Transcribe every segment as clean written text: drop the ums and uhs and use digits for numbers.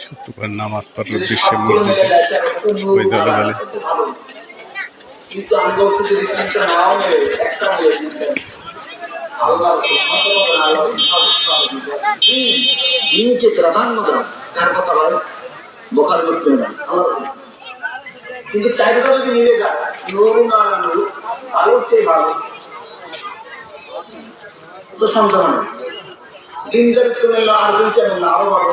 শুক্রবার নামাজ পড়ার উদ্দেশ্যে মসজিদে ওই দলে দলে। কিন্তু আমি বলছি যদি তিনটা নাও মেরে একটা মেরে দিতেন দিনকে প্রাধান্য দেওয়া তার কথা বলে বোখার মুসলিম কিন্তু চাইটা যদি মিলে যায় নুরু না নুরু আলোর চেয়ে ভালো তো সন্দেহ নেই। দিনটা একটু মেললো আর দুইটা মেললো আরো ভালো,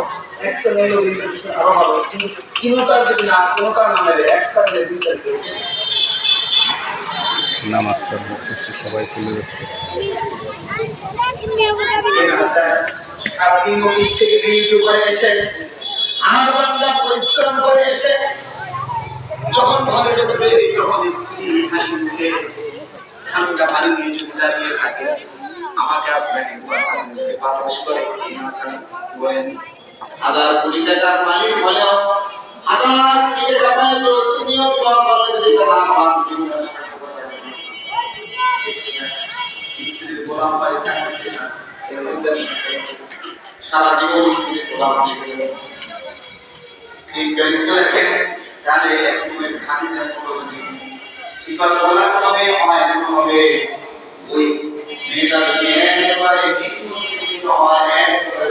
একটা মেললো দিনটা আরো ভালো, কিন্তু কোনোটার যদি না কোনোটার না মেলে একটা মেলে দুইটা নামাজ পড়ার উদ্দেশ্যে সবাই চলে যাচ্ছে। সারাদিন অফিস থেকে ডিউটি করে এসে আমার বান্দা পরিশ্রম করে এসে যখন ঘরে ঢুকবে তখন স্ত্রী হাসি মুখে ঠান্ডা পানি নিয়ে যদি দাঁড়িয়ে থাকে আমাকে আপনাকে বাতাস করে বলেন 1000 কোটি টাকার মালিক হলেও 1000 কোটি টাকা পায় তো তুমিও দোয়া করলে যদি না পান জীবনের সার্থকতা স্ত্রীর গোলাম বাড়ি থাকছে না সারা জীবন স্ত্রীর গোলাম জীবনে এই চরিত্র দেখেন তাহলে একদম খাদিজার মতো সিফাত বলা হবে হয় হবে ওই মেয়েটা যদি একেবারে বিকুশিত হয় একেবারে